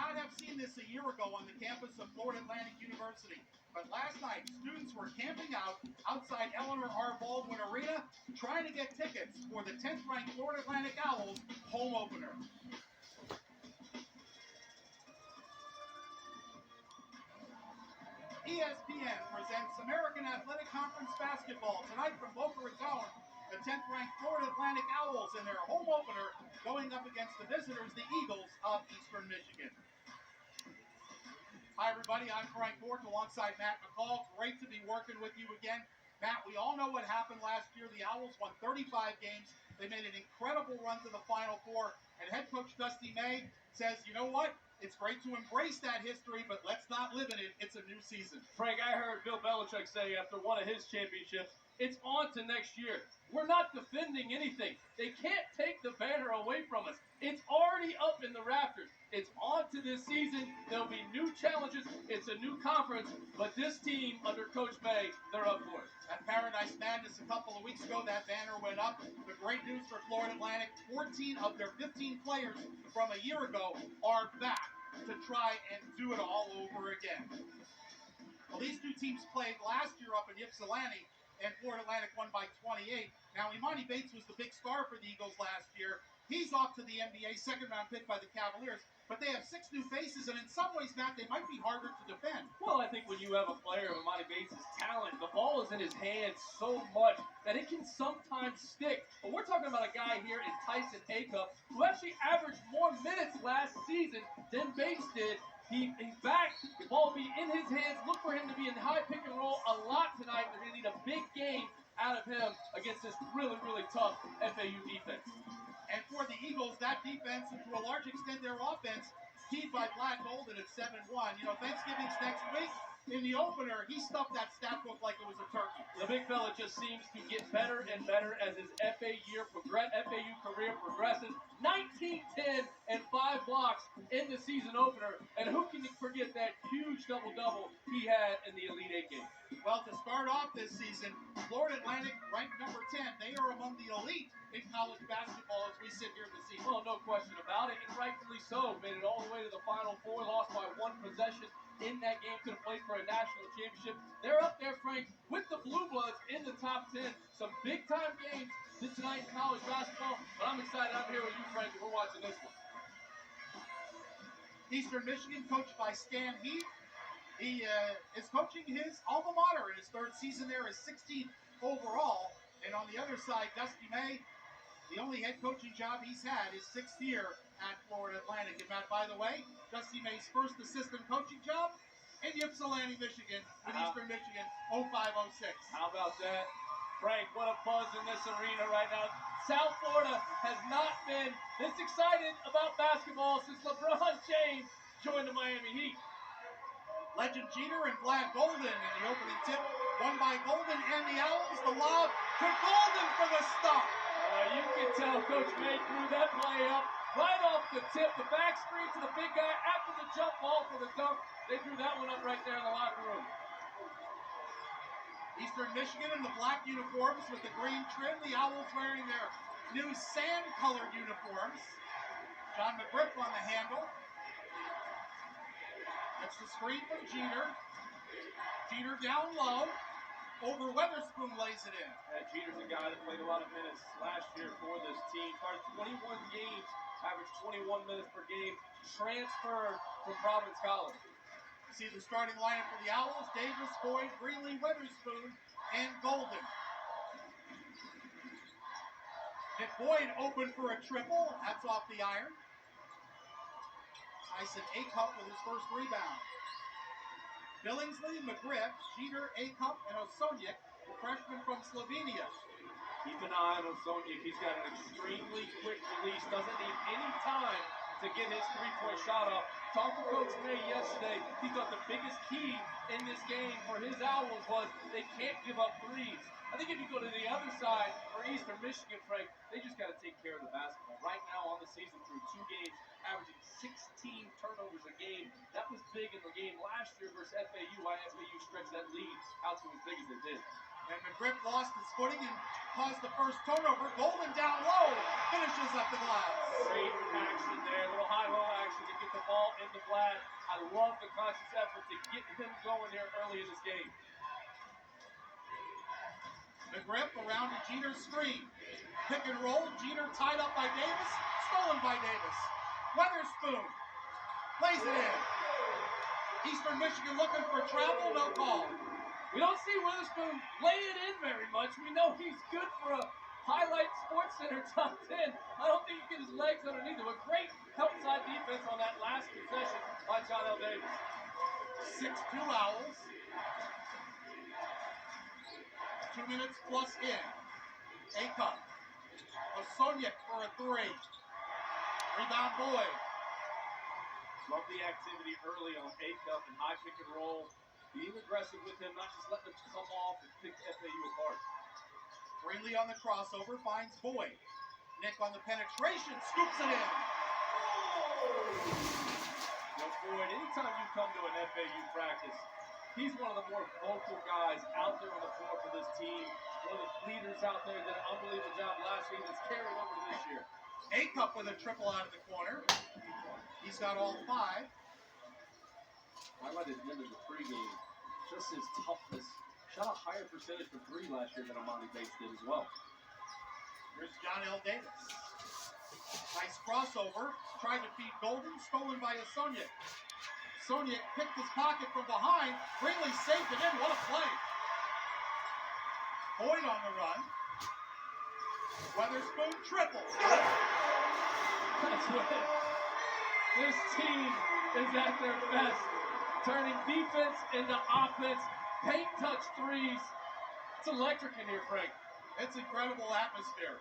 not have seen this a year ago on the campus of Florida Atlantic University, but last night students were camping out outside Eleanor R. Baldwin Arena trying to get tickets for the 10th ranked Florida Atlantic Owls home opener. ESPN presents American Athletic Conference basketball tonight from Boca Raton. The 10th ranked Florida Atlantic Owls in their home opener going up against the visitors, the Eagles of Eastern Michigan. Hi everybody, I'm Frank Bork alongside Matt McCall. Great to be working with you again. Matt, we all know what happened last year. The Owls won 35 games. They made an incredible run to the Final Four. And head coach Dusty May says, you know what? It's great to embrace that history, but let's not live in it. It's a new season. Frank, I heard Bill Belichick say after one of his championships, it's on to next year. We're not defending anything. They can't take the banner away from us. It's already up in the rafters. It's on to this season. There'll be new challenges. It's a new conference, but this team under Coach May, they're up for it. At Paradise Madness a couple of weeks ago, that banner went up. The great news for Florida Atlantic, 14 of their 15 players from a year ago are back to try and do it all over again. Well, these two teams played last year up in Ypsilanti, and Florida Atlantic won by 28. Now, Imani Bates was the big star for the Eagles last year. He's off to the NBA, second-round pick by the Cavaliers. But they have 6 new faces, and in some ways, Matt, they might be harder to defend. Well, I think when you have a player of Imani Bates' talent, the ball is in his hands so much that it can sometimes stick. But we're talking about a guy here in Tyson Acup who actually averaged more minutes last season than Bates did. He's back. The ball will be in his hands. Look for him to be in high pick and roll a lot tonight. They're going to need a big game out of him against this really, really tough FAU defense. And for the Eagles, that defense, and to a large extent their offense, keyed by Black Golden at 7-1. You know, Thanksgiving's next week. In the opener, he stuffed that stat book like it was a turkey. The big fella just seems to get better and better as his FAU career progresses. 19, 10, and 5 blocks in the season opener. And who can forget that huge double-double he had in the Elite Eight game? Well, to start off this season, Florida Atlantic ranked number 10. They are among the elite in college basketball as we sit here this season. Well, no question about it, and rightfully so. Made it all the way to the Final Four, lost by 1 possession in that game, could have played for a national championship. They're up there, Frank, with the Blue Bloods in the top 10. Some big-time games tonight in college basketball, but I'm excited. I'm here with you, Frank, and we're watching this one. Eastern Michigan, coached by Stan Heath. He is coaching his alma mater in his 3rd season there, is 16th overall. And on the other side, Dusty May, the only head coaching job he's had is 6th year at Florida Atlantic. And Matt, by the way, Dusty May's first assistant coaching job in Ypsilanti, Michigan, with Eastern Michigan, 05-06. How about that? Frank, what a buzz in this arena right now. South Florida has not been this excited about basketball since LeBron James joined the Miami Heat. Legend Jeter and Black Golden in the opening tip, won by Golden and the Owls. The lob to Golden for the stop. You can tell Coach May threw that play up right off the tip, the back screen to the big guy after the jump ball for the dunk. They threw that one up right there in the locker room. Eastern Michigan in the black uniforms with the green trim. The Owls wearing their new sand-colored uniforms. John McGriff on the handle. That's the screen from Jeter. Jeter down low. Over Weatherspoon lays it in. Jeter's a guy that played a lot of minutes last year for this team. Started 21 games, averaged 21 minutes per game. Transferred from Providence College. See the starting lineup for the Owls: Davis, Boyd, Greenlee, Weatherspoon, and Golden. Nick Boyd open for a triple. That's off the iron. Tyson Acup with his first rebound. Billingsley, McGriff, Jeter, Acup, and Osonic, the freshman from Slovenia. Keep an eye on Osonic. He's got an extremely quick release. Doesn't need any time to get his three-point shot off. Talked to Coach May yesterday. He thought the biggest key in this game for his Owls was they can't give up threes. I think if you go to the other side for Eastern Michigan, Frank, they just got to take care of the basketball. Right now on the season through 2 games, averaging 16 turnovers a game. That was big in the game last year versus FAU. Why FAU stretched that lead out to as big as it did. And McGriff lost his footing and caused the first turnover. Golden down low, finishes at the glass. Great action there, little high-low action to get the ball in the glass. I love the conscious effort to get him going here early in this game. McGriff around to Jeter's screen. Pick and roll, Jeter tied up by Davis, stolen by Davis. Weatherspoon plays it in. Eastern Michigan looking for travel, no call. We don't see Witherspoon lay it in very much. We know he's good for a highlight Sports Center top 10. I don't think he can get his legs underneath him. A great help side defense on that last possession by John L. Davis. 6-2 Owls. 2 minutes plus in. A-Cup. Osoniak for a three. Rebound Boyd. Love the activity early on A-Cup and high pick and roll. Being aggressive with him, not just letting him come off and pick FAU apart. Greenlee on the crossover, finds Boyd. Nick on the penetration, scoops it in. Boyd, anytime you come to an FAU practice, he's one of the more vocal guys out there on the floor for this team. One of the leaders out there did an unbelievable job last year that's carried over to this year. A-Cup with a triple out of the corner. He's got all 5. Highlighted him in the pregame. Just his toughness. Shot a higher percentage from 3 last year than Amani Bates did as well. Here's John L. Davis. Nice crossover. Tried to feed Golden. Stolen by Osoniak. Osoniak picked his pocket from behind. Greenlee saved it in. What a play. Boyd on the run. Weatherspoon triple. That's what this team is at their best. Turning defense into offense, paint touch threes. It's electric in here, Frank. It's incredible atmosphere.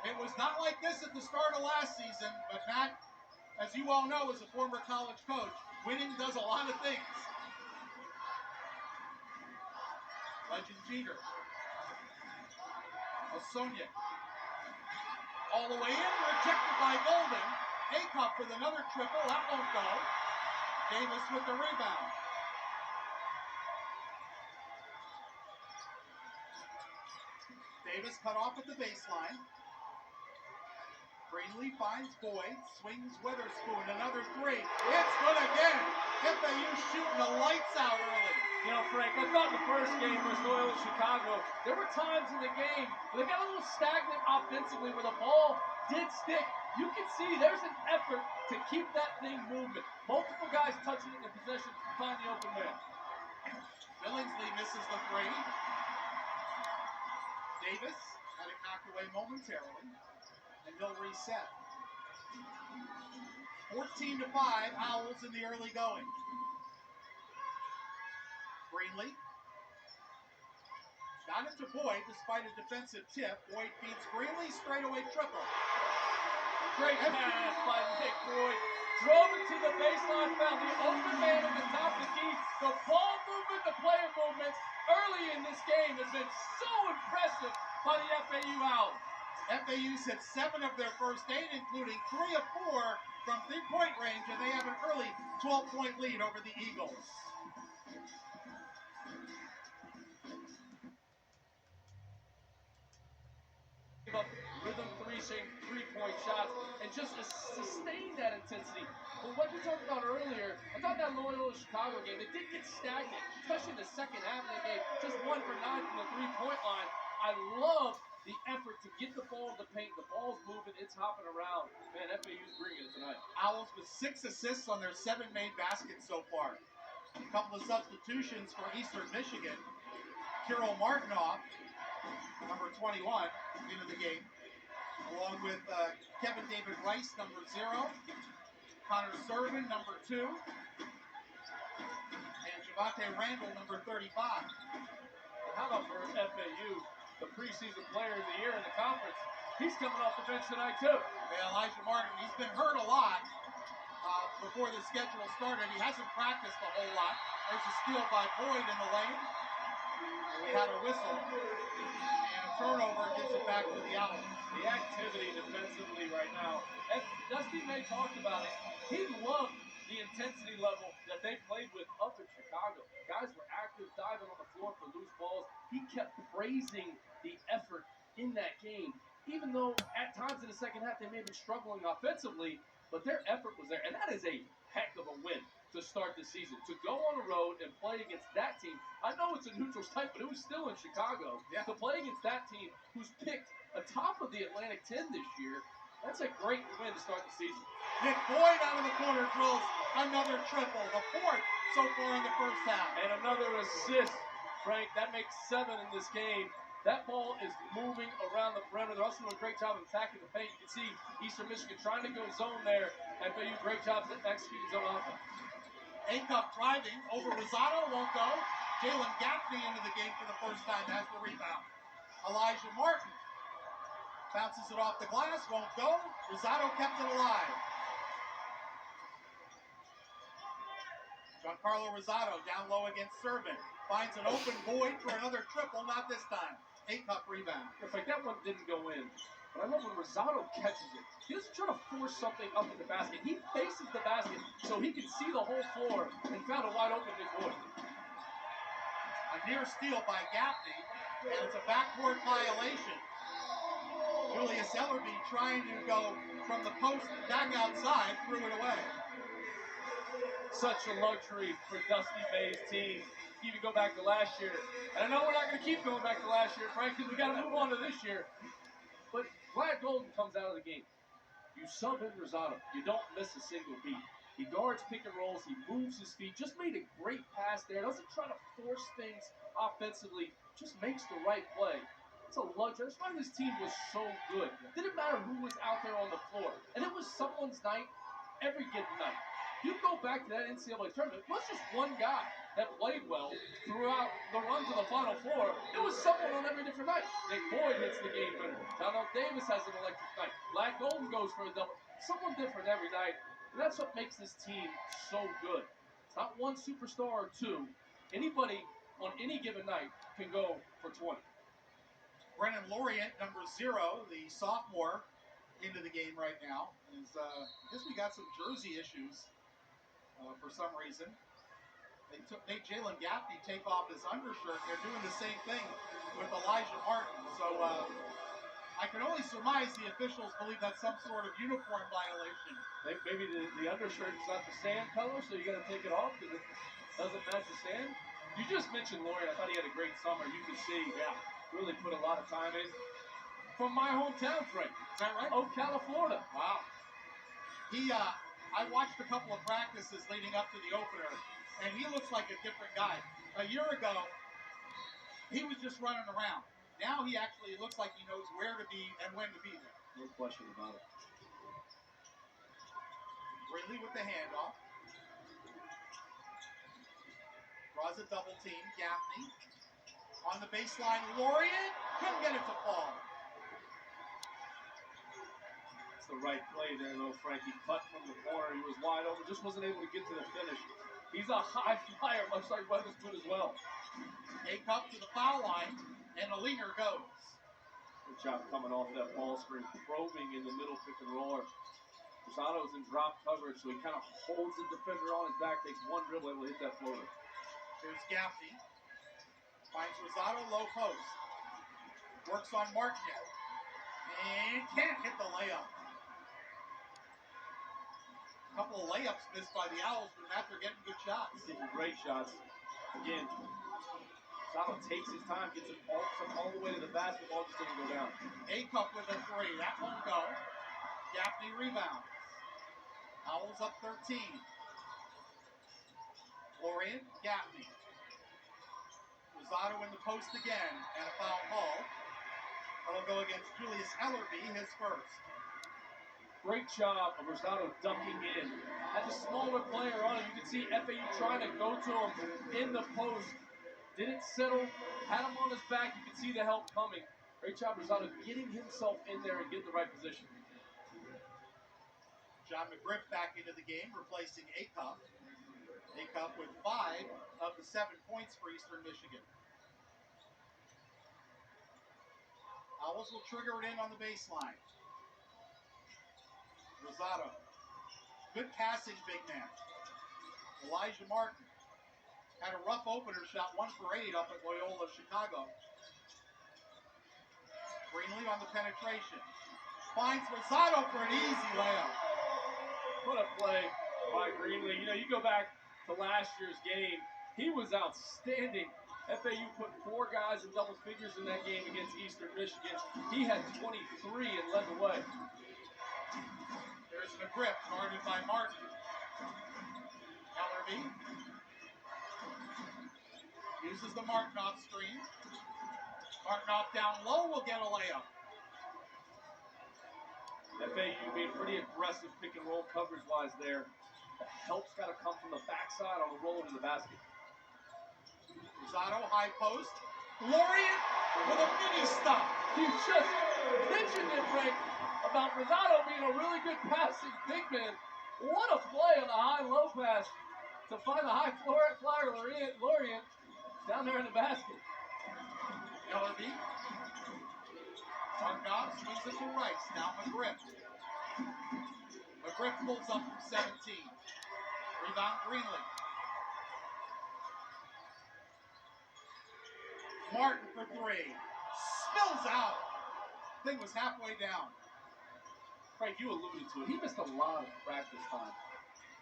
It was not like this at the start of last season, but Matt, as you all know, as a former college coach, winning does a lot of things. Legend Jeter. Osoniak. All the way in, rejected by Golden. A-Cup with another triple, that won't go. Davis with the rebound. Davis cut off at the baseline. Greenlee finds Boyd, swings Witherspoon, another three. It's good again. FAU shooting the lights out early. You know, Frank, I thought the first game versus Loyola Chicago, there were times in the game where they got a little stagnant offensively where the ball did stick. You can see there's an effort to keep that thing moving. Multiple guys touching it in possession to find the open man. Billingsley misses the three. Davis had it knocked away momentarily, and he'll reset. 14-5, Owls in the early going. Greenlee got it to Boyd despite a defensive tip. Boyd feeds Greenlee, straightaway triple. Great pass by Nick Boyd. Drove it to the baseline, found the open man at the top of the key. The ball movement, the player movements early in this game has been so impressive by the FAU Owls. FAU's hit 7 of their first 8, including 3 of 4 from three-point range, and they have an early 12-point lead over the Eagles. Give up rhythm three-point shots and just sustain that intensity. But what we talked about earlier, I thought that Loyola Chicago game, it did get stagnant, especially in the second half of the game. Just 1 for 9 from the three-point line. I love the effort to get the ball in the paint. The ball's moving, it's hopping around. Man, FAU's bringing it tonight. Owls with 6 assists on their 7 made baskets so far. A couple of substitutions for Eastern Michigan. Kirill Martinoff, number 21, into the game, along with Kevin David Rice, number 0, Connor Servin, number 2, and Javante Randall, number 35. How about for FAU, the preseason player of the year in the conference? He's coming off the bench tonight, too. Yeah, Elijah Martin, he's been hurt a lot before the schedule started. He hasn't practiced a whole lot. There's a steal by Boyd in the lane. We had a whistle. And a turnover gets it back to the Owls. The activity defensively right now. Dusty May talked about it. He loved the intensity level that they played with up in Chicago. Guys were active, diving on the floor for loose balls. He kept praising the effort in that game, even though at times in the second half they may have been struggling offensively, but their effort was there. And that is a heck of a win to start the season. To go on the road and play against that team, I know it's a neutral site, but it was still in Chicago. Yeah. To play against that team who's picked atop of the Atlantic 10 this year, that's a great win to start the season. Nick Boyd out of the corner drills another triple, the fourth so far in the first half. And another assist, Frank. That makes 7 in this game. That ball is moving around the perimeter. They're also doing a great job of attacking the paint. You can see Eastern Michigan trying to go zone there. FAU, great job executing zone offense. Acup driving over Rosado, won't go. Jalen Gaffney into the game for the first time, has the rebound. Elijah Martin bounces it off the glass, won't go. Rosado kept it alive. Giancarlo Rosado down low against Servant. Finds an open Boyd for another triple, not this time. Acup rebound. In fact, that one didn't go in. But I love when Rosado catches it. He doesn't try to force something up in the basket. He faces the basket so he can see the whole floor and found a wide open Nick Boyd. A near steal by Gaffney, and it's a backcourt violation. Julius Ellerby trying to go from the post back outside, threw it away. Such a luxury for Dusty May's team. Even go back to last year. And I know we're not going to keep going back to last year, Frank, because we got to move on to this year. But Vlad Golden comes out of the game. You sub in Rosado. You don't miss a single beat. He guards pick and rolls. He moves his feet. Just made a great pass there. Doesn't try to force things offensively. Just makes the right play. It's a luxury. That's why this team was so good. Didn't matter who was out there on the floor. And it was someone's night every given night. You go back to that NCAA tournament, it was just one guy that played well throughout the run to the Final Four. It was someone on every different night. Nick Boyd hits the game winner. Donald Davis has an electric night. Vlad Golden goes for a double. Someone different every night. And that's what makes this team so good. It's not one superstar or two. Anybody on any given night can go for 20. Brennan Lorient, number 0, the sophomore, into the game right now. I guess we got some jersey issues for some reason. They made Jalen Gaffney take off his undershirt. They're doing the same thing with Elijah Martin. So I can only surmise the officials believe that's some sort of uniform violation. Maybe the undershirt is not the sand color, so you got to take it off because it doesn't match the sand. You just mentioned Lorient. I thought he had a great summer. You can see, really put a lot of time in. From my hometown, Frank. Is that right? Ocala, Florida. Wow. I watched a couple of practices leading up to the opener, and he looks like a different guy. A year ago, he was just running around. Now he actually looks like he knows where to be and when to be there. No question about it. Ridley with the handoff. Draws a double team. Gaffney on the baseline. Lorient couldn't get it to fall. The right play there, though, Frank. He cut from the corner. He was wide open. Just wasn't able to get to the finish. He's a high flyer, much like Weatherspoon as well. Acup to the foul line, and a leaner goes. Good job coming off that ball screen, probing in the middle pick and roller. Rosado's in drop coverage, so he kind of holds the defender on his back, takes one dribble, able to hit that floater. Here's Gaffney. Finds Rosado low post. Works on Martin. And can't hit the layup. A couple of layups missed by the Owls, but after getting good shots. He's getting great shots. Again, Rosado takes his time, gets it all the way to the basketball, just doesn't go down. Acup with a 3. That won't go. Gaffney rebounds. Owls up 13. Lorient, Gaffney. Rosado in the post again, and a foul call. That'll go against Julius Ellerby, his first. Great job of Rosado ducking in. Had a smaller player on him. You can see FAU trying to go to him in the post. Didn't settle. Had him on his back. You can see the help coming. Great job, Rosado, getting himself in there and getting the right position. John McGriff back into the game, replacing Acup. Acup with 5 of the 7 points for Eastern Michigan. Owls will trigger it in on the baseline. Rosado. Good passing, big man. Elijah Martin had a rough opener, shot 1 for 8 up at Loyola Chicago. Greenlee on the penetration. Finds Rosado for an easy layup. What a play by Greenlee. You know, you go back to last year's game, he was outstanding. FAU put 4 guys in double figures in that game against Eastern Michigan. He had 23 and led the way. There's McGriff, guarded by Martin. Ellerby uses the Martinoff screen. Martinoff down low will get a layup. FAU being pretty aggressive pick and roll coverage-wise there. The help's got to come from the backside on the roll to the basket. Rosado, high post. Lorient with a mini stop. You just mentioned it, Frank, about Rosado being a really good passing big man. What a play on the high-low pass to find the high flyer Lorient down there in the basket. Ellerby. Markov swings it to Rice. Now McGriff. McGriff pulls up from 17. Rebound Greenlee. Martin for 3. Spills out. Thing was halfway down. Frank, you alluded to it. He missed a lot of practice time.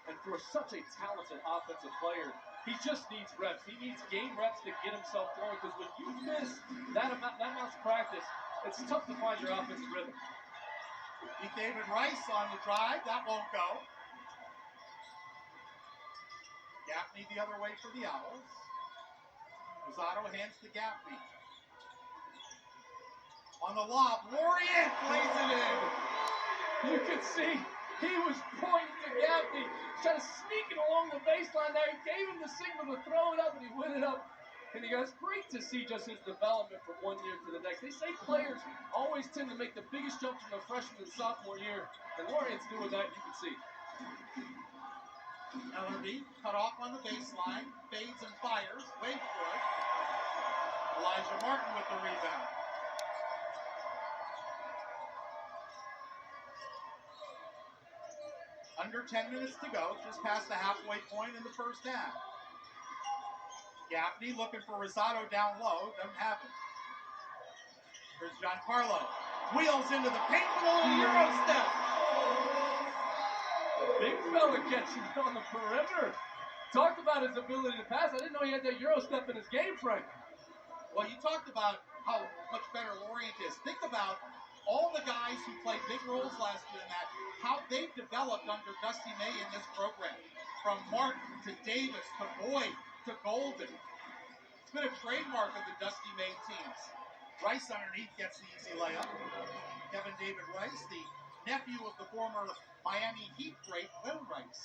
And for such a talented offensive player, he just needs reps. He needs game reps to get himself going, because when you miss that amount of practice, it's tough to find your offensive rhythm. Beat David Rice on the drive. That won't go. Gaffney the other way for the Owls. Rosado hands to Gaffney. On the lob, Lorient plays it in. You could see he was pointing to Gaffney, trying to sneak it along the baseline there. He gave him the signal to throw it up, and he went it up. And you guys, great to see just his development from one year to the next. They say players always tend to make the biggest jump from their freshman and sophomore year, and Lorient's doing that, you can see. Ellerby cut off on the baseline, fades and fires, wait for it. Elijah Martin with the rebound. Under 10 minutes to go, just past the halfway point in the first half. Gaffney looking for Rosado down low, doesn't have it. Here's Giancarlo. Wheels into the paint with a little Euro step. Big fella catching on the perimeter. Talked about his ability to pass. I didn't know he had that Euro step in his game, Frank. Well, you talked about how much better Lorient is. Think about all the guys who played big roles last year in that, how they've developed under Dusty May in this program. From Martin to Davis to Boyd to Golden. It's been a trademark of the Dusty May teams. Rice underneath gets the easy layup. Kevin David Rice, the nephew of the former Miami Heat great Will Rice.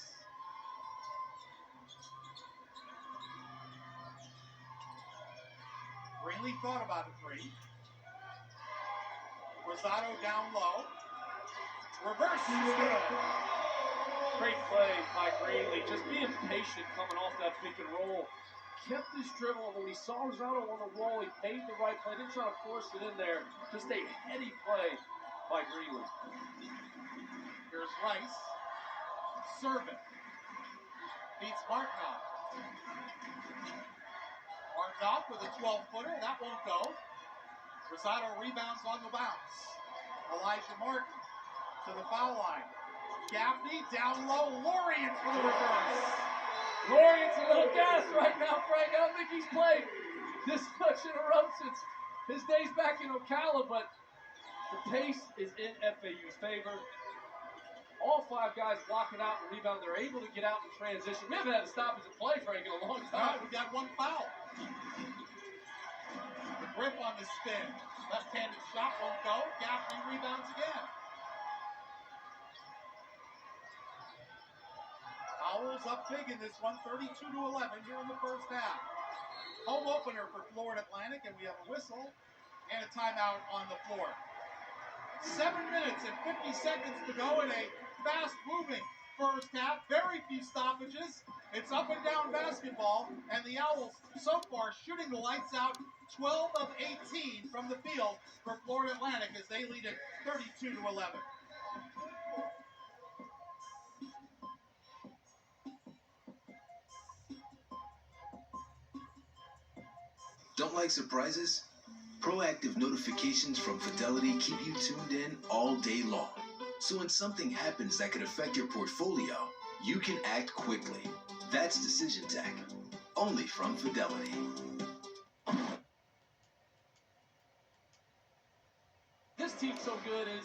Greenlee thought about a 3. Rosado down low. Reverse is good. Great play by Greenlee. Just being patient coming off that pick and roll. Kept his dribble, and when he saw Rosado on the roll, he made the right play. Didn't try to force it in there. Just a heady play by Greenlee. Here's Rice. Serving. Beats Martinoff. Martinoff with a 12-footer. That won't go. Rosado rebounds on the bounce. Elijah Martin to the foul line. Gaffney down low. Lorient for the reverse. Lorient's a little gas right now, Frank. I don't think he's played this much in a row since his days back in Ocala, but the pace is in FAU's favor. All 5 guys blocking out and rebound. They're able to get out in transition. We haven't had a stoppage of play, Frank, in a long time. We got 1 foul. The grip on the spin. Left-handed shot won't go. Gaffney rebounds again. Owls up big in this one, 32-11 here in the first half. Home opener for Florida Atlantic, and we have a whistle and a timeout on the floor. 7 minutes and 50 seconds to go in a fast-moving first half. Very few stoppages. It's up and down basketball, and the Owls so far shooting the lights out. 12 of 18 from the field for Florida Atlantic as they lead it 32-11. Don't like surprises? Proactive notifications from Fidelity keep you tuned in all day long. So when something happens that could affect your portfolio, you can act quickly. That's Decision Tech, only from Fidelity. This team's so good is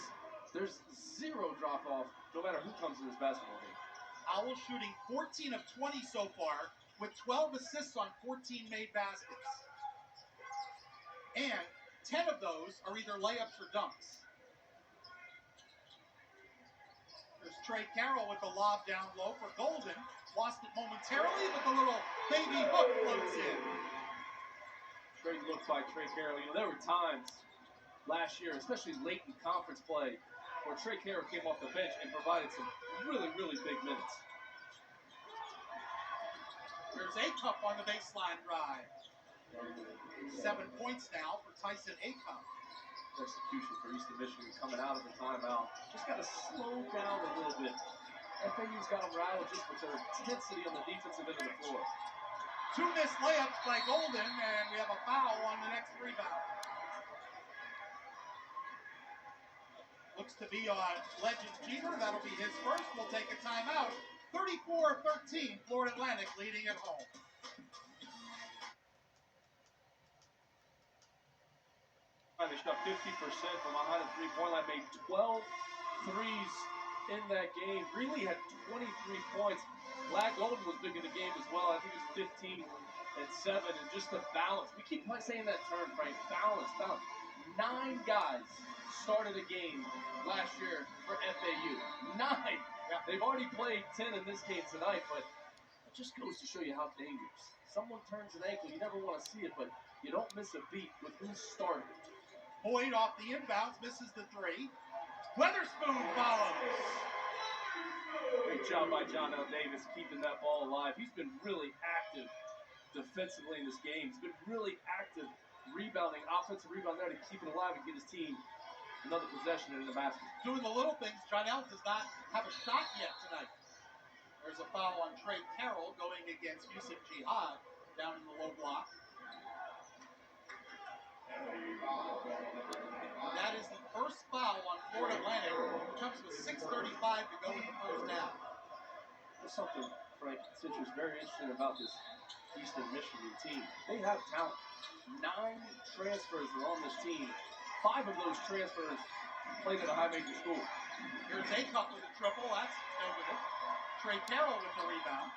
there's zero drop-off no matter who comes in this basketball game. Owls shooting 14 of 20 so far, with 12 assists on 14 made baskets. And 10 of those are either layups or dunks. There's Trey Carroll with the lob down low for Golden. Lost it momentarily, but the little baby hook floats in. Great look by Trey Carroll. You know, there were times last year, especially late in conference play, where Trey Carroll came off the bench and provided some really, really big minutes. There's Acup on the baseline drive. 7 points now for Tyson Acup. Execution for Eastern Michigan coming out of the timeout. Just got to slow down a little bit. FAU's got them rattled just with their intensity on the defensive end of the floor. 2 missed layups by Golden, and we have a foul on the next rebound. Looks to be on Legend Jeter. That'll be his first. We'll take a timeout. 34-13, Florida Atlantic leading at home. Finished up 50% from behind the three-point line, made 12 threes in that game. Greeley had 23 points. Black Golden was big in the game as well. I think it was 15 and 7. And just the balance. We keep saying that term, Frank. Balance. 9 guys started a game last year for FAU. 9. Yeah. They've already played 10 in this game tonight, but it just goes to show you how dangerous. Someone turns an ankle, you never want to see it, but you don't miss a beat with who started. Boyd off the inbounds, misses the 3. Weatherspoon follows. Great job by John L. Davis keeping that ball alive. He's been really active defensively in this game. He's been really active rebounding, offensive rebound there to keep it alive and get his team another possession in the basket. Doing the little things. John L. does not have a shot yet tonight. There's a foul on Trey Carroll going against Yusuf Jihad down in the low block. That is the first foul on Florida Atlantic. Comes with 6:35 to go in the first half. There's something, Frank Citrus, very interesting about this Eastern Michigan team. They have talent. 9 transfers are on this team. 5 of those transfers played at a high major school. Here's Acup with a triple. That's over it. Trey Carroll with the rebound.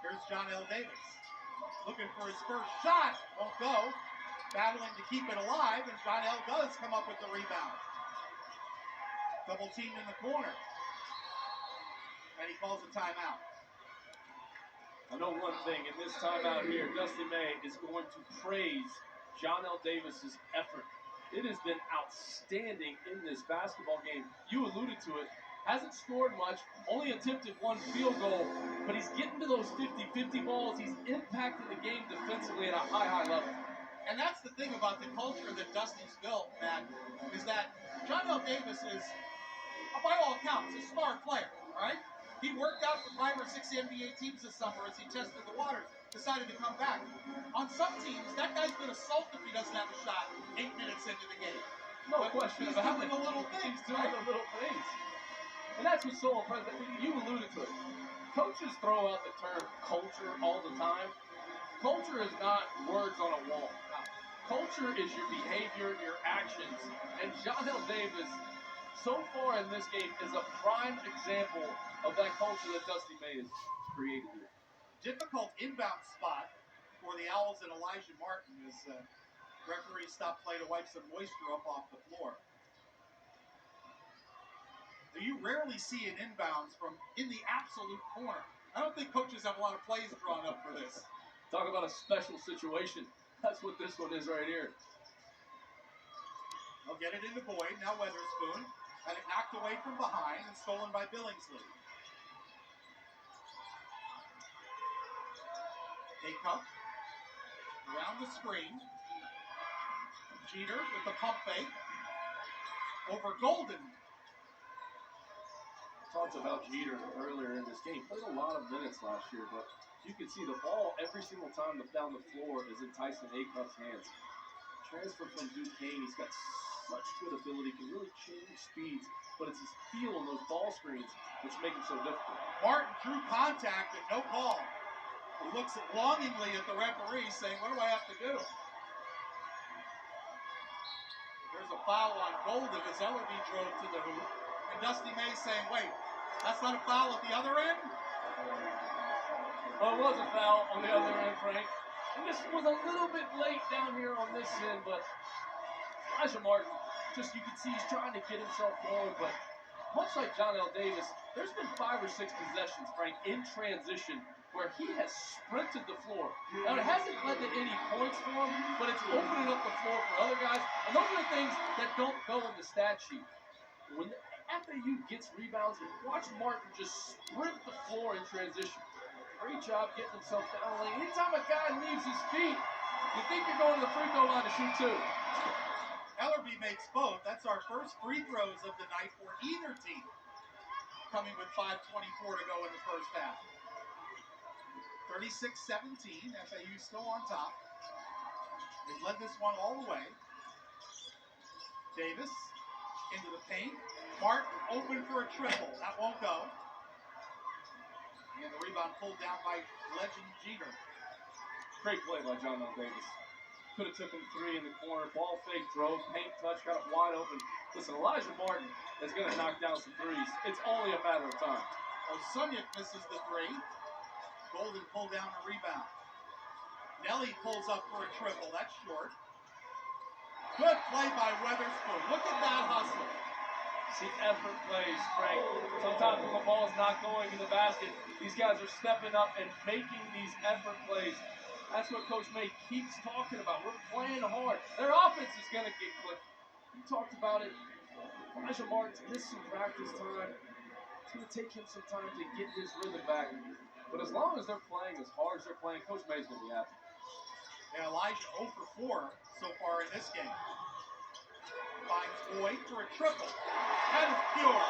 Here's John L. Davis. Looking for his first shot. Won't go. Battling to keep it alive, and John L. does come up with the rebound. Double team in the corner. And he calls a timeout. I know one thing, in this timeout here, Dusty May is going to praise John L. Davis's effort. It has been outstanding in this basketball game. You alluded to it. Hasn't scored much, only attempted 1 field goal, but he's getting to those 50-50 balls. He's impacting the game defensively at a high level. And that's the thing about the culture that Dusty's built, Matt, is that John L. Davis is, by all accounts, a star player, all right? He worked out for 5 or 6 NBA teams this summer as he tested the waters, decided to come back. On some teams, that guy's going to sulk if he doesn't have a shot 8 minutes into the game. No question about it. He's doing the little things, He's doing the little things. And that's what's so impressive. You alluded to it. Coaches throw out the term culture all the time. Culture is not words on a wall. Culture is your behavior, your actions. And John L. Davis, so far in this game, is a prime example of that culture that Dusty May has created here. Difficult inbound spot for the Owls and Elijah Martin as referee stopped play to wipe some moisture up off the floor. You rarely see an inbounds from in the absolute corner. I don't think coaches have a lot of plays drawn up for this. Talk about a special situation. That's what this one is right here. They'll get it into Boyd. Now Weatherspoon had it knocked away from behind and stolen by Billingsley. Acup around the screen. Jeter with the pump fake. Over Golden. Talked about Jeter earlier in this game. Played a lot of minutes last year, but You can see the ball every single time down the floor is in Tyson Acuff's hands. Transfer from Duquesne, he's got such good ability, can really change speeds, but it's his feel in those ball screens that's making it so difficult. Martin drew contact and no call. He looks longingly at the referee saying, what do I have to do? There's a foul on Golden as Ellerby drove to the hoop. And Dusty May saying, wait, that's not a foul at the other end? Well, it was a foul on the other end, Frank. And this was a little bit late down here on this end, but Elijah Martin, just you can see he's trying to get himself forward, but much like John L. Davis, there's been 5 or 6 possessions, Frank, in transition where he has sprinted the floor. Now, it hasn't led to any points for him, but it's opening up the floor for other guys. And those are the things that don't go in the stat sheet. When the FAU gets rebounds, watch Martin just sprint the floor in transition. Great job getting himself down the lane. Anytime a guy leaves his feet, you think you're going to the free throw line to shoot 2. Ellerby makes both. That's our first free throws of the night for either team. Coming with 5:24 to go in the first half. 36-17, FAU still on top. They've led this one all the way. Davis into the paint. Martin open for a triple. That won't go. And the rebound pulled down by Legend Jeter. Great play by John L. Davis. Could have took him 3 in the corner. Ball fake, drove, paint touch, got it wide open. Listen, Elijah Martin is going to knock down some threes. It's only a matter of time. Osuniak misses the 3. Golden pulled down the rebound. Nelly pulls up for a triple. That's short. Good play by Weatherspoon. Look at that hustle. See effort plays, Frank. Sometimes when the ball is not going in the basket, these guys are stepping up and making these effort plays. That's what Coach May keeps talking about. We're playing hard. Their offense is going to get clicked. He talked about it. Elijah Martin's missed some practice time. It's going to take him some time to get his rhythm back. But as long as they're playing as hard as they're playing, Coach May's going to be happy. And Elijah 0 for 4 so far in this game. Finds Boyd for a triple. That is pure.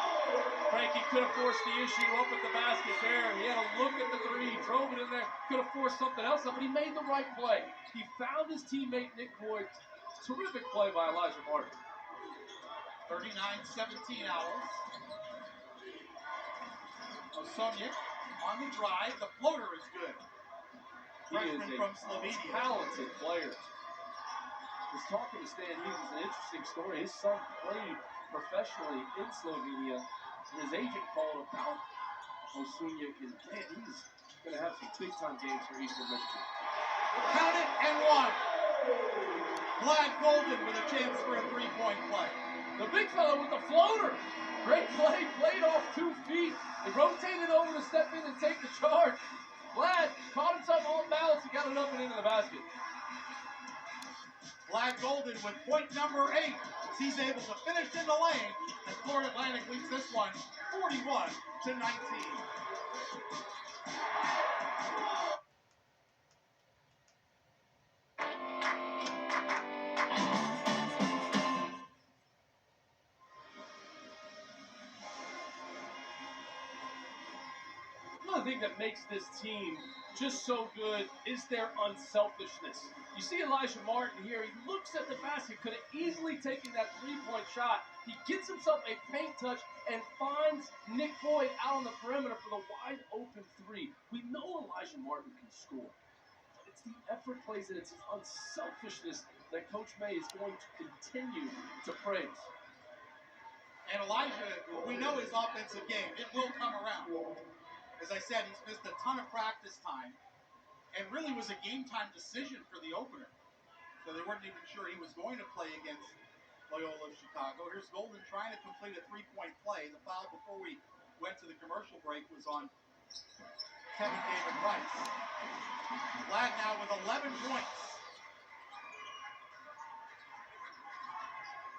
Frankie could have forced the issue up at the basket there. He had a look at the 3, drove it in there, could have forced something else up, but he made the right play. He found his teammate Nick Boyd. Terrific play by Elijah Martin. 39-17 Owls. Osuniak on the drive. The floater is good. He is Freshman a from Slovenia. talented player. I was talking to Stan Hughes. It's an interesting story. His son played professionally in Slovenia. His agent called about Osuniak, and man, he's going to have some big-time games for Eastern Michigan. Count it and 1. Vlad Golden with a chance for a 3-point play. The big fellow with the floater. Great play, played off 2 feet. He rotated over to step in and take the charge. Vlad caught himself on balance and got it up and into the basket. Vlad Golden with point number 8. He's able to finish in the lane, and Florida Atlantic leads this one 41-19. Another thing that makes this team just so good is their unselfishness. You see Elijah Martin here, he looks at the basket, could have easily taken that 3-point shot. He gets himself a paint touch and finds Nick Boyd out on the perimeter for the wide open 3. We know Elijah Martin can score. It's the effort plays and it's his unselfishness that Coach May is going to continue to praise. And Elijah, we know his offensive game. It will come around. As I said, he's missed a ton of practice time and really was a game-time decision for the opener. So they weren't even sure he was going to play against Loyola Chicago. Here's Golden trying to complete a 3-point play. The foul before we went to the commercial break was on Kevin David Rice. Vlad now with 11 points.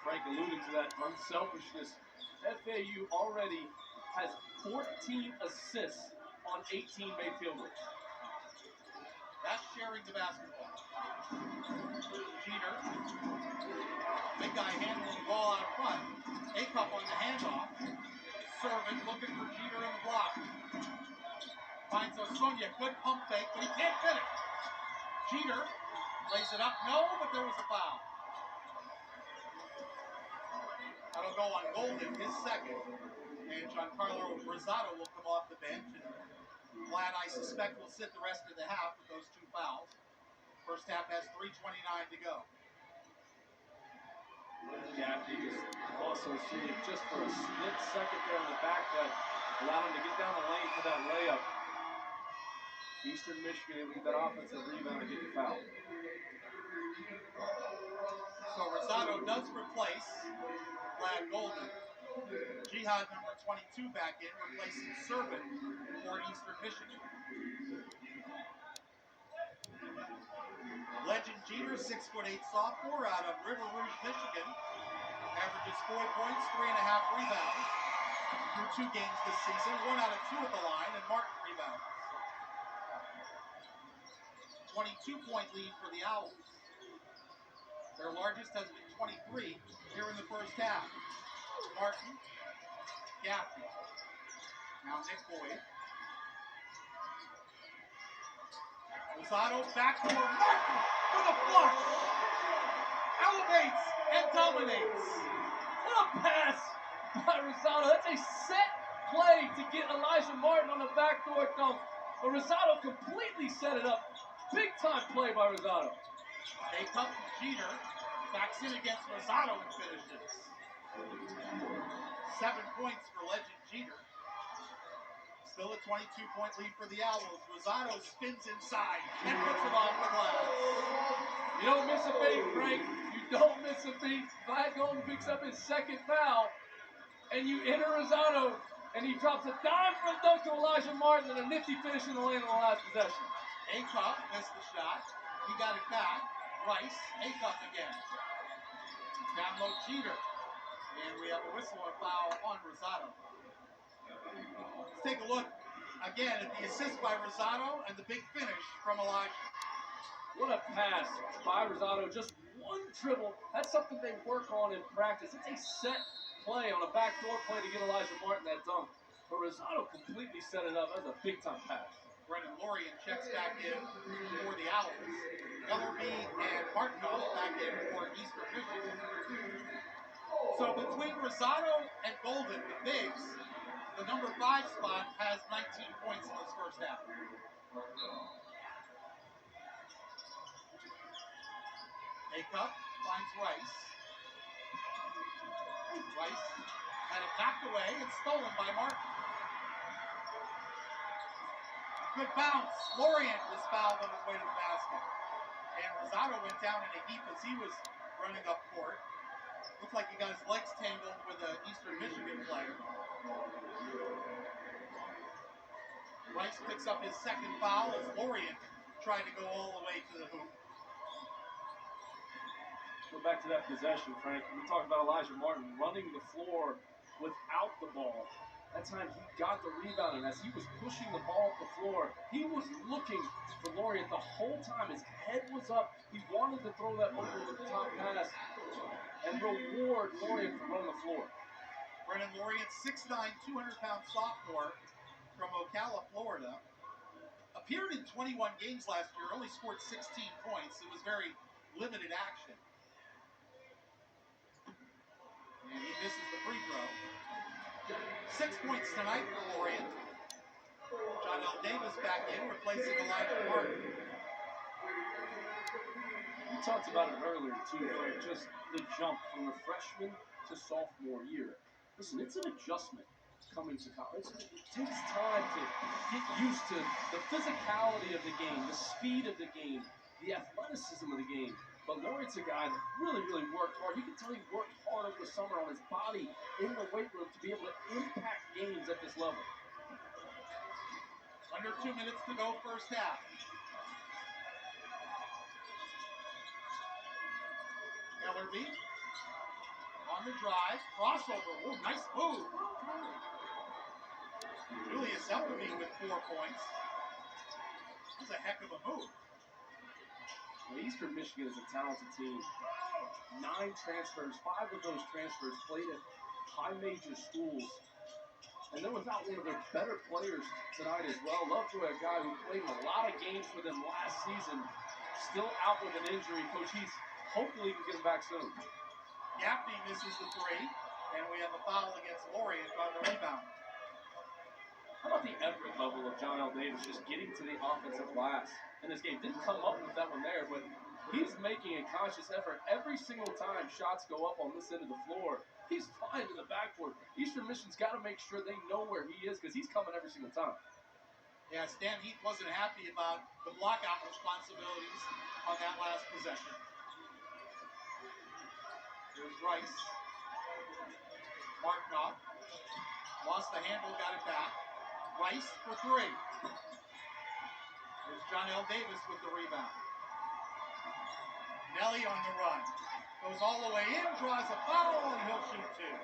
Frank alluded to that unselfishness. FAU already has 14 assists on 18 made field goals. That's sharing the basketball. Jeter. Big guy handling the ball out front. Acuff on the handoff. Servant looking for Jeter in the block. Finds Osonia, good pump fake, but he can't finish. Jeter lays it up, no, but there was a foul. That'll go on Golden, his second. And Giancarlo Rosado will come off the bench. And Glad, I suspect, will sit the rest of the half with those two fouls. First half has 3:29 to go. Gaffney just also seeing it just for a split second there on the back cut, allowed him to get down the lane for that layup. Eastern Michigan able to get that offensive rebound and get the foul. So Rosado does replace Glad Golden. Jihad number 22 back in, replacing Servin for Eastern Michigan. Legend Jeter, 6'8" sophomore out of River Rouge, Michigan. Averages 4 points, 3.5 rebounds through 2 games this season. 1 out of 2 at the line, and Martin rebounds. 22-point lead for the Owls. Their largest has been 23 here in the first half. Martin, Gaffney. Now Nick Boyd. Rosado back to Martin with a flush. Elevates and dominates. What a pass by Rosado. That's a set play to get Elijah Martin on the backdoor dunk. But Rosado completely set it up. Big time play by Rosado. A-Cup Jeter backs in against Rosado and finishes. 7 points for Legend Jeter. Still a 22-point lead for the Owls. Rosado spins inside and puts it off the glass. You don't miss a beat, Frank. You don't miss a beat. Glad Golden picks up his second foul, and you enter Rosado, and he drops a dime for a dunk to Elijah Martin and a nifty finish in the lane on the last possession. A-Cup missed the shot. He got it back. Rice, A-Cup again. Down low Jeter. And we have a whistle or foul on Rosado. Let's take a look again at the assist by Rosado and the big finish from Elijah. What a pass by Rosado. Just one dribble. That's something they work on in practice. It's a set play on a backdoor play to get Elijah Martin that dunk. But Rosado completely set it up. That was a big-time pass. Brendan Lorien checks back in for the Owls. Ellerby and Martinov back in for Eastern Michigan. So between Rosado and Golden, the bigs, the number 5 spot has 19 points in this first half. A-Cup finds Rice. Rice had it knocked away and stolen by Martin. Good bounce. Lorient was fouled on his way to the basket. And Rosado went down in a heap as he was running up court. Looked like he got his legs tangled with an Eastern Michigan player. Rice picks up his second foul as Lorient tried to go all the way to the hoop. Go back to that possession, Frank. We talked about Elijah Martin running the floor without the ball. That time he got the rebound, and as he was pushing the ball up the floor, he was looking for Lorient the whole time. His head was up. He wanted to throw that over-the-top pass and reward Lorient for running the floor. Brennan Lorient, 6'9", 200-pound sophomore from Ocala, Florida. Appeared in 21 games last year, only scored 16 points. It was very limited action. And he misses the free throw. 6 points tonight for Lorient. John L. Davis back in, replacing Elijah Martin. We talked about it earlier, too, Frank, just the jump from the freshman to sophomore year. Listen, it's an adjustment coming to college. It takes time to get used to the physicality of the game, the speed of the game, the athleticism of the game. But Lorient's a guy that really, really worked hard. You can tell he worked hard over the summer on his body in the weight room to be able to impact games at this level. Under 2 minutes to go, first half. Ellerby on the drive, crossover. Oh, nice move. Julius Ellerby with 4 points. That was a heck of a move. Well, Eastern Michigan is a talented team. 9 transfers, 5 of those transfers played at high major schools. And they're without one of their better players tonight as well. Lovejoy, a guy who played in a lot of games for them last season, still out with an injury. Coach Heath hopefully can get him back soon. Gaffney misses the three, and we have a foul against Lorient on the rebound. How about the effort level of John L. Davis just getting to the offensive glass in this game? Didn't come up with that one there, but he's making a conscious effort every single time shots go up on this end of the floor. He's flying to the backboard. Eastern Mission's got to make sure they know where he is because he's coming every single time. Yeah, Stan Heath wasn't happy about the blockout responsibilities on that last possession. Here's Rice. Marknoff lost the handle, got it back. Rice for three. There's John L. Davis with the rebound. Nelly on the run. Goes all the way in, draws a foul, and he'll shoot two.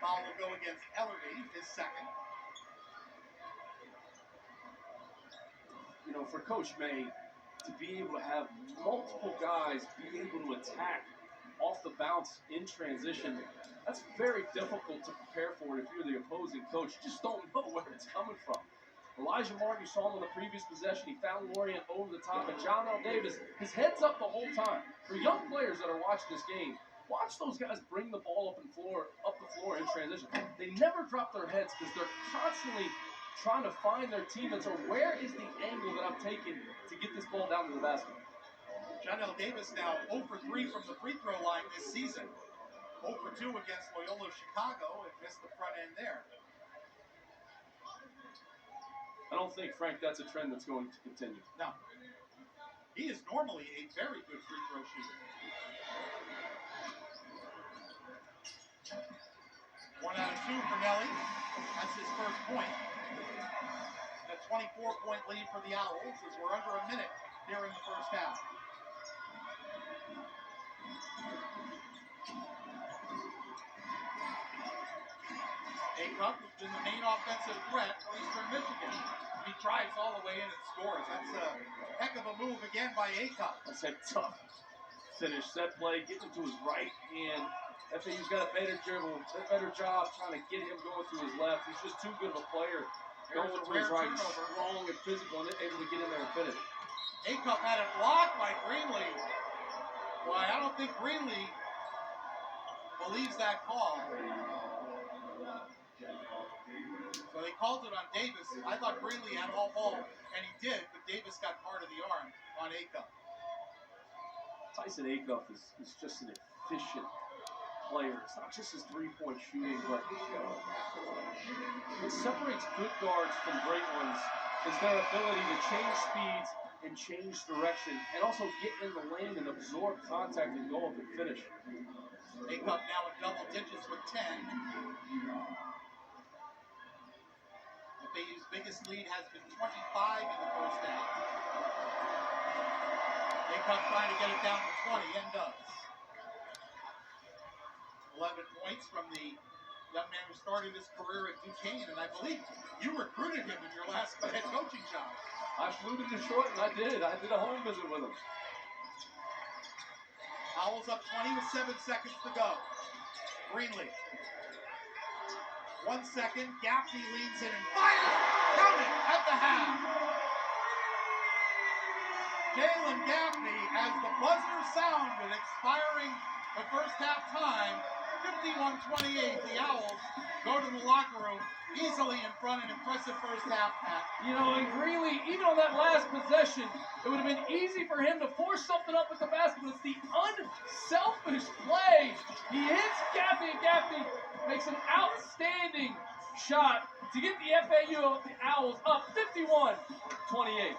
Foul will go against Ellerby, his second. You know, for Coach May to be able to have multiple guys be able to attack off the bounce in transition, that's very difficult to prepare for if you're the opposing coach. You just don't know where it's coming from. Elijah Martin, you saw him on the previous possession. He found Lorient over the top, and John L. Davis, his head's up the whole time. For young players that are watching this game, watch those guys bring the ball up the floor in transition. They never drop their heads because they're constantly trying to find their teammates, or where is the angle that I'm taking to get this ball down to the basket. John L. Davis now 0 for 3 from the free throw line this season. 0 for 2 against Loyola Chicago and missed the front end there. I don't think, Frank, that's a trend that's going to continue. No. He is normally a very good free throw shooter. 1 out of 2 for Nelly. That's his first point. And a 24-point lead for the Owls as we're under a minute here in the first half. Akup has been the main offensive threat for Eastern Michigan. He drives all the way in and scores. That's a heck of a move again by Akup. That's a tough finish. Set play, getting to his right hand. FAU's got a better dribble, a better job trying to get him going to his left. He's just too good of a player. Going to his right, strong and physical, and able to get in there and finish. Akup had it blocked by Greenlee. Why, I don't think Greenlee believes that call. So they called it on Davis. I thought Greenlee had all ball, and he did, but Davis got part of the arm on Akup. Tyson Akup is just an efficient player. It's not just his three-point shooting, but what separates good guards from great ones is their ability to change speeds and change direction, and also get in the lane and absorb contact and go up and finish. Akup now in double digits with 10. FAU's biggest lead has been 25 in the first half. Akup trying to get it down to 20 and does. 11 points from the young man who started his career at Duquesne, and I believe you recruited him in your last head coaching job. I flew to Detroit, and I did a home visit with him. Owls up 20 with 7 seconds to go. Greenlee. 1 second, Gaffney leans in and fires! Count it at the half! Jalen Gaffney, as the buzzer sounded expiring the first half time, 51-28, the Owls go to the locker room easily in front, an impressive first half, Pat. You know, and Greenlee, even on that last possession, it would have been easy for him to force something up with the basket, but it's the unselfish play. He hits Gaffney, and Gaffney makes an outstanding shot to get the FAU, the Owls, up 51-28.